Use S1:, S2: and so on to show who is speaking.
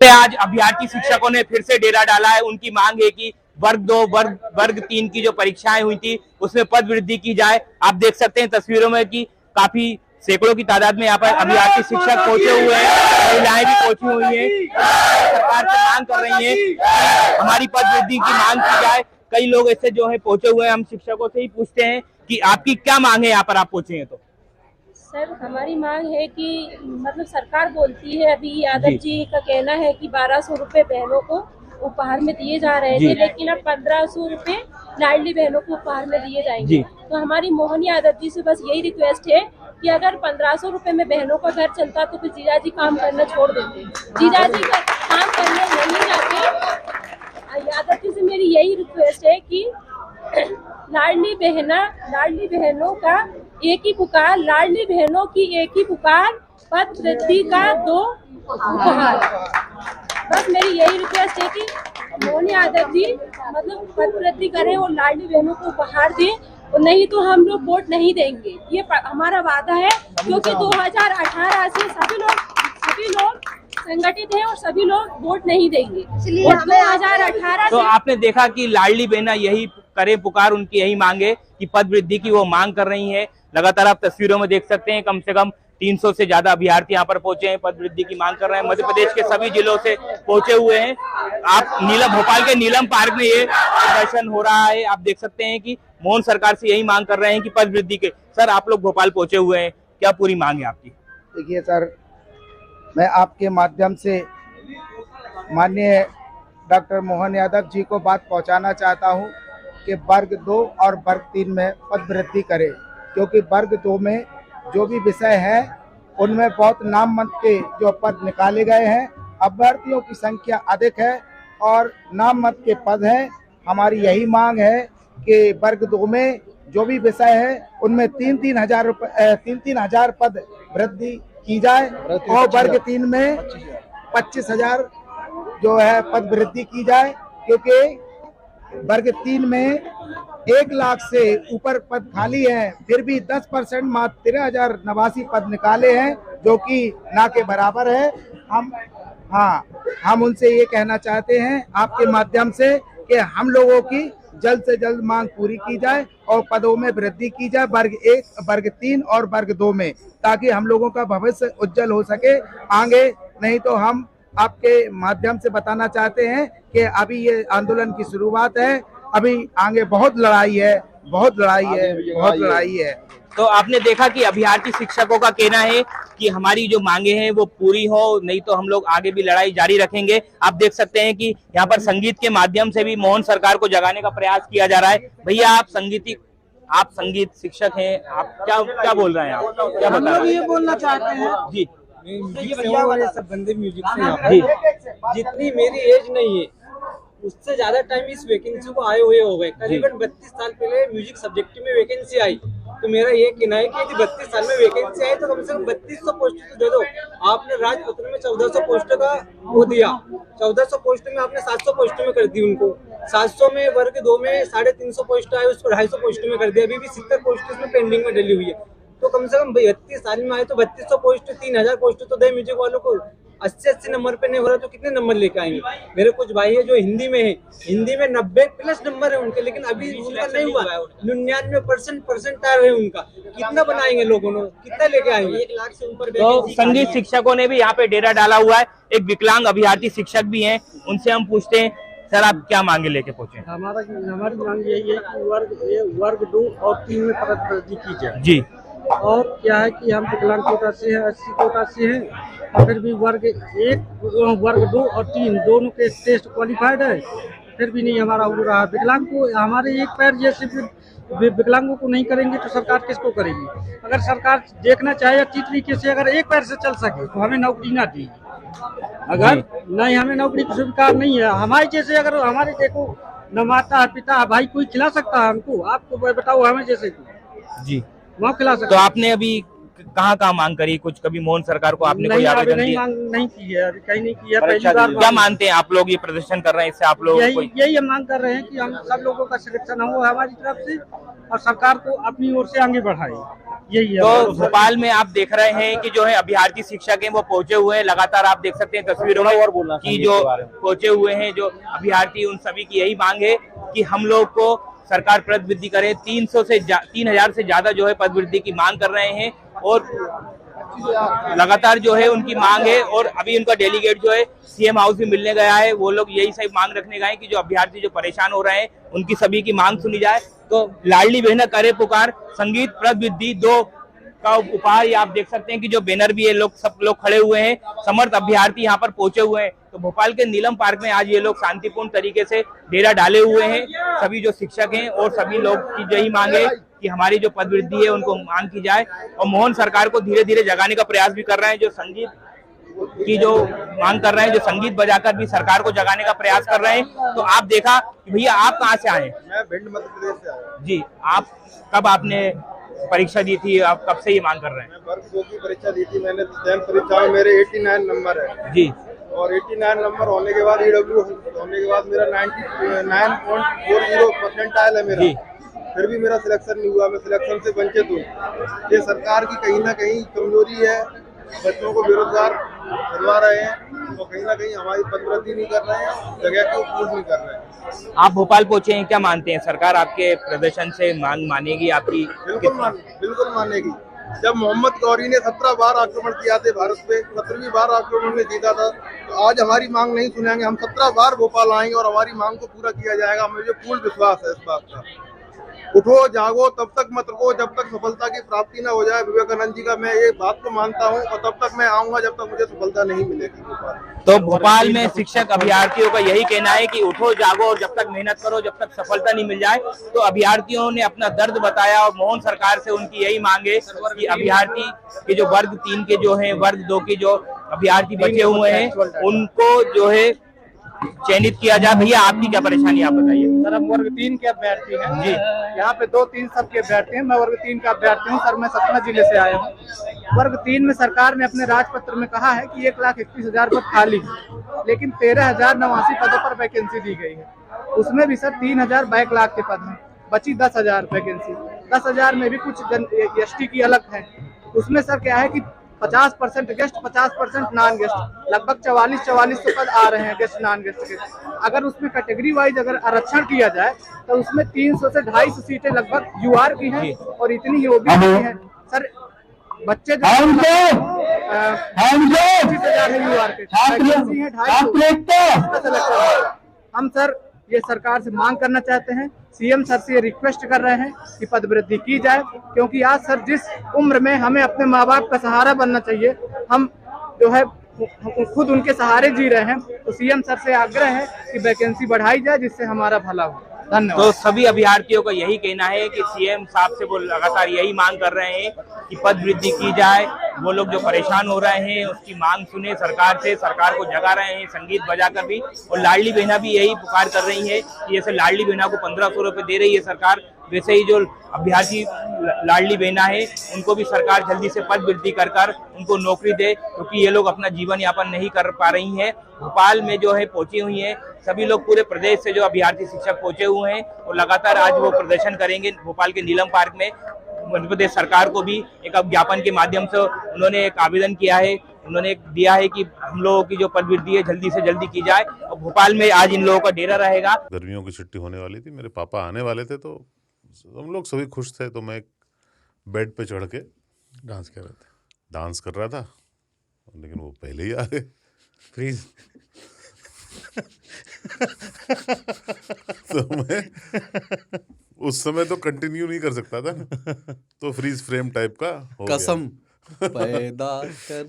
S1: पे आज अभ्यर्थी शिक्षकों ने फिर से डेरा डाला है। उनकी मांग है कि वर्ग 2, वर्ग 3 की जो परीक्षाएं हुई थी उसमें पद वृद्धि की जाए। आप देख सकते हैं तस्वीरों में कि काफी सैकड़ों की तादाद में यहाँ पर अभ्यर्थी शिक्षक पहुंचे हुए हैं, महिलाएं भी पहुंची हुई हैं, सरकार से मांग कर रही है हमारी पद वृद्धि की मांग की जाए। कई लोग ऐसे जो है पहुंचे हुए हैं, हम शिक्षकों से ही पूछते हैं कि आपकी क्या मांग है यहाँ पर आप पहुंचे हैं। तो
S2: सर हमारी मांग है कि मतलब सरकार बोलती है, अभी यादव जी का कहना है कि 1200 रुपए बहनों को उपहार में दिए जा रहे थे, लेकिन अब 1500 रुपए लाडली बहनों को उपहार में दिए जाएंगे। तो हमारी मोहन यादव जी से बस यही रिक्वेस्ट है कि अगर 1500 रुपए में बहनों का घर चलता तो फिर जीजा जी काम करना छोड़ देते। जीजा जी का काम करने नहीं जाते। यादव जी से मेरी यही रिक्वेस्ट है कि लाडली बहनों का एक ही पुकार, लाडली बहनों की एक ही पुकार, पद वृद्धि का 2 उपहार। बस मेरी यही रिक्वेस्ट है कि मोहन यादव जी मतलब पद वृद्धि करें और लाडली बहनों को उपहार दें, और नहीं तो हम लोग वोट नहीं देंगे। ये हमारा वादा है, क्योंकि 2018 से सभी लोग संगठित हैं और सभी लोग वोट नहीं देंगे, इसलिए 2018
S1: तो आपने देखा कि लाडली बहना यही करे पुकार, उनकी यही मांग है कि पद वृद्धि की वो मांग कर रही है। लगातार आप तस्वीरों में देख सकते हैं कम से कम 300 से ज्यादा अभ्यर्थी यहाँ पर पहुंचे हैं, पद वृद्धि की मांग कर रहे हैं। मध्य प्रदेश के सभी जिलों से पहुंचे हुए हैं। आप भोपाल के नीलम पार्क में ये प्रदर्शन हो रहा है। आप देख सकते हैं कि मोहन सरकार से यही मांग कर रहे हैं कि पद वृद्धि के। सर आप लोग भोपाल पहुंचे हुए हैं, क्या पूरी मांग है आपकी?
S3: देखिए सर, मैं आपके माध्यम से माननीय डॉक्टर मोहन यादव जी को बात पहुंचाना चाहता हूं कि वर्ग 2 और वर्ग 3 में पद वृद्धि करें, क्योंकि वर्ग 2 में जो भी विषय है उनमें बहुत नाम मत के जो पद निकाले गए हैं, अभ्यर्थियों की संख्या अधिक है और नाम मत के पद हैं। हमारी यही मांग है कि वर्ग 2 में जो भी विषय है उनमें 3-3 हजार पद वृद्धि की जाए और वर्ग 3 में 25,000 जो है पद वृद्धि की जाए, क्योंकि वर्ग 3 में 1 लाख से ऊपर पद खाली हैं, फिर भी 10% मात्र 13,089 पद निकाले हैं, जो कि ना के बराबर है। हम उनसे ये कहना चाहते हैं आपके माध्यम से कि हम लोगों की जल्द से जल्द मांग पूरी की जाए और पदों में वृद्धि की जाए वर्ग 1, वर्ग 3 और वर्ग 2 में, ताकि हम लोगों का भविष्य उज्जवल हो सके आगे। नहीं तो हम आपके माध्यम से बताना चाहते हैं कि अभी ये आंदोलन की शुरुआत है, अभी आगे बहुत लड़ाई है।
S1: तो आपने देखा कि अभ्यर्थी शिक्षकों का कहना है कि हमारी जो मांगे हैं वो पूरी हो, नहीं तो हम लोग आगे भी लड़ाई जारी रखेंगे। आप देख सकते हैं कि यहाँ पर संगीत के माध्यम से भी मोहन सरकार को जगाने का प्रयास किया जा रहा है। भैया आप संगीत शिक्षक हैं, आप क्या बोल रहे हैं? आप क्या बता रहे हैं?
S4: ये बोलना चाहते हैं
S1: जी,
S4: सब बंदे म्यूजिक से जितनी मेरी एज नहीं है उससे ज्यादा टाइम इस वैकेंसी को आए हुए हो गए। करीबन 32 साल पहले म्यूजिक सब्जेक्ट में वैकेंसी आई, तो मेरा ये कहना है कि यदि 32 साल में वैकेंसी आई तो कम से कम 3200 पोस्ट तो दे दो। आपने राजपत्र में 1400 पोस्ट का वो दिया, 1400 पोस्ट में आपने 700 पोस्ट में कर दी उनको। 700 में वर्ग 2 में 350 पोस्ट आए, उसको 250 पोस्ट में कर दिया। अभी भी 70 पोस्ट इसमें पेंडिंग में डली हुई है। तो कम से कम 32 साल में आए तो 3200 पोस्ट, 3000 पोस्ट तो दे म्यूजिक वालों को। 80 नंबर पे नहीं हो रहा तो कितने नंबर लेके आएंगे? मेरे कुछ भाई है जो हिंदी में है, हिंदी में 90+ नंबर है उनके, लेकिन अभी उनका नहीं हुआ। 99% परसेंटाइल है उनका। कितना बनाएंगे लोगों ने, कितना लेके आएंगे? 1 लाख से ऊपर।
S1: तो संगीत शिक्षकों ने भी यहाँ पे डेरा डाला हुआ है। एक विकलांग अभ्यर्थी शिक्षक भी हैं, उनसे हम पूछते हैं सर आप क्या मांगे लेके पहुंचे?
S5: हमारी मांग यही है कि वर्ग 2 और 3 में पद वृद्धि की जाए जी। और क्या है कि हम विकलांग कोटा से हैं, 80 कोटा से हैं, और फिर भी वर्ग 1, वर्ग 2 और 3 दोनों के टेस्ट क्वालिफाइड है, फिर भी नहीं हमारा हो रहा। विकलांग को हमारे एक पैर जैसे विकलांगों को नहीं करेंगे तो सरकार किसको करेगी? अगर सरकार देखना चाहे अच्छी तरीके से, अगर एक पैर से चल सके तो हमें नौकरी ना दी। अगर नहीं, हमें नौकरी की स्वीकार नहीं है। हमारे जैसे अगर हमारे देखो न माता पिता भाई कोई खिला सकता है हमको? आपको बताओ, हमें जैसे
S1: जी
S5: वो खिला सकता।
S1: तो आपने अभी कहाँ मांग करी? कुछ कभी मोहन सरकार को आपने कोई आवेदन दिया?
S5: नहीं की है, अभी कहीं नहीं की है। पहली बार।
S1: क्या मानते हैं आप लोग? ये प्रदर्शन कर रहे हैं, इससे आप लोग
S5: यही हम मांग कर रहे हैं कि हम सब लोगों का सिलेक्शन हो हमारी तरफ से और सरकार को अपनी ओर से आगे बढ़ाए। यही है।
S1: तो भोपाल में आप देख रहे हैं कि जो है अभ्यर्थी शिक्षक हैं वो पहुंचे हुए हैं, लगातार आप देख सकते हैं तस्वीरों में कि जो पहुंचे हुए हैं जो अभ्यर्थी, उन सभी की यही मांग है कि हम लोग को सरकार पद वृद्धि करे। 3,000 से ज्यादा जो है पद वृद्धि की मांग कर रहे हैं और लगातार जो है उनकी मांग है। और अभी उनका डेलीगेट जो है सीएम हाउस भी मिलने गया है, वो लोग यही सही मांग रखने गए कि जो अभ्यर्थी जो परेशान हो रहे हैं उनकी सभी की मांग सुनी जाए। तो लाडली बहना करे पुकार, संगीत पद वृद्धि 2 का उपहार, ये आप देख सकते हैं कि जो बैनर भी है, लोग सब लोग खड़े हुए हैं, समर्थ अभ्यर्थी यहाँ पर पहुंचे हुए हैं। तो भोपाल के नीलम पार्क में आज ये लोग शांतिपूर्ण तरीके से डेरा डाले हुए हैं, सभी जो शिक्षक हैं और सभी लोग की यही मांग है कि हमारी जो पद वृद्धि है उनको मांग की जाए। और मोहन सरकार को धीरे धीरे जगाने का प्रयास भी कर रहे हैं, जो संगीत की जो मांग कर रहे हैं, जो संगीत बजाकर भी सरकार को जगाने का प्रयास कर रहे हैं। तो आप देखा कि भैया आप कहाँ से आए?
S6: मैं भिंड मध्य प्रदेश से आया
S1: जी, आप कब आपने परीक्षा दी थी, आप कब से ये मांग कर रहे हैं?
S6: मैं वर्ग 2 की परीक्षा दी थी मैंने। 10th परीक्षा में मेरे 89 नंबर है
S1: जी,
S6: और 89 नंबर होने के बाद EW होने के बाद मेरा 99.40 परसेंटाइल है मेरा। फिर भी मेरा सिलेक्शन नहीं हुआ, मैं सिलेक्शन से वंचित हूँ। ये सरकार की कहीं ना कहीं कमजोरी है, बच्चों को बेरोजगार करवा रहे हैं तो कहीं ना कहीं हमारी पद वृद्धि नहीं कर रहे हैं, जगह को पूर्ण नहीं कर रहे हैं।
S1: आप भोपाल पहुंचे हैं, क्या मानते हैं सरकार आपके प्रदर्शन से मांग मानेगी आपकी?
S6: बिल्कुल मानेगी। जब मोहम्मद गौरी ने 17 बार आक्रमण किया थे भारत पे, 17वीं बार आक्रमण में जीता था, तो आज हमारी मांग नहीं सुनेंगे। हम 17 बार भोपाल आएंगे और हमारी मांग को पूरा किया जाएगा, मुझे पूर्ण विश्वास है इस बात का। उठो जागो, तब तक मत रुको जब तक सफलता की प्राप्ति न हो जाए। विवेकानंद जी का मैं ये बात को मानता हूँ और तब तक मैं आऊंगा जब तक मुझे सफलता नहीं मिलेगी।
S1: तो भोपाल में शिक्षक अभ्यर्थियों का यही कहना है कि उठो जागो और जब तक मेहनत करो, जब तक सफलता नहीं मिल जाए। तो अभ्यर्थियों ने अपना दर्द बताया और मोहन सरकार से उनकी यही मांग है कि अभ्यर्थी के जो वर्ग 3 के जो हैं, वर्ग 2 के जो अभ्यर्थी बचे हुए हैं उनको जो है चयनित किया जाए। भैया आपकी क्या परेशानी, आप बताइए।
S5: सर हम वर्ग 3 के अभ्यर्थी हैं
S1: जी।
S5: यहाँ पे 2-3 सब के अभ्यर्थी हैं। मैं वर्ग 3 का अभ्यर्थी हूँ सर, मैं सतना जिले से आया हूँ। वर्ग 3 में सरकार ने अपने राजपत्र में कहा है कि 1,31,000 पद खाली है, लेकिन 13,089 पदों पर वैकेंसी दी गई है। उसमें भी सर 3,000 बैकलॉग के पद हैं, बची 10,000 वैकेंसी। 10,000 में भी कुछ ST की अलग है। उसमें सर क्या है कि 50% गेस्ट, 50% नॉन गेस्ट, लगभग 4400 पद आ रहे हैं गेस्ट नॉन गेस्ट के। अगर उसमें कैटेगरी वाइज अगर आरक्षण किया जाए तो उसमें 300 से 250 सीटें लगभग UR की हैं और इतनी ही OBC की हैं। सर बच्चे जो 25,000 है UR के, वैकेंसी है 250। हम सर ये सरकार से मांग करना चाहते हैं, CM सर से ये रिक्वेस्ट कर रहे हैं कि पद वृद्धि की जाए, क्योंकि आज सर जिस उम्र में हमें अपने माँ बाप का सहारा बनना चाहिए, हम जो है खुद उनके सहारे जी रहे हैं। तो CM सर से आग्रह है कि वैकेंसी बढ़ाई जाए जिससे हमारा भला हो। धन्यवाद।
S1: तो सभी अभ्यर्थियों का यही कहना है कि CM साहब से वो लगातार यही मांग कर रहे हैं कि पद वृद्धि की जाए। वो लोग जो परेशान हो रहे हैं उसकी मांग सुने सरकार से, सरकार को जगा रहे हैं संगीत बजाकर भी। और लाडली बहना भी यही पुकार कर रही है कि जैसे लाडली बहना को 1,500 रुपए दे रही है सरकार, वैसे ही जो अभ्यर्थी लाडली बहना है उनको भी सरकार जल्दी से पद वृद्धि कर उनको नौकरी दे, क्योंकि ये लोग अपना जीवन यापन नहीं कर पा रही हैं। भोपाल में जो है पहुंची हुई हैं सभी लोग, पूरे प्रदेश से जो अभ्यर्थी शिक्षक पहुंचे हुए हैं और लगातार आज वो प्रदर्शन करेंगे भोपाल के नीलम पार्क में। मध्य प्रदेश सरकार को भी एक ज्ञापन के माध्यम से उन्होंने एक आवेदन किया है, उन्होंने दिया है कि हम लोगों की जो पद वृद्धि है जल्दी से जल्दी की जाए। और भोपाल में आज इन लोगों का डेरा रहेगा।
S7: गर्मियों की छुट्टी होने वाली थी, मेरे पापा आने वाले थे, तो हम लोग सभी खुश थे। तो मैं बेड पे चढ़ के डांस कर रहा था, लेकिन वो पहले ही आ गए फ्रीज। तो मैं उस समय तो कंटिन्यू नहीं कर सकता था, तो फ्रीज फ्रेम टाइप का हो गया।
S8: कसम पैदा कर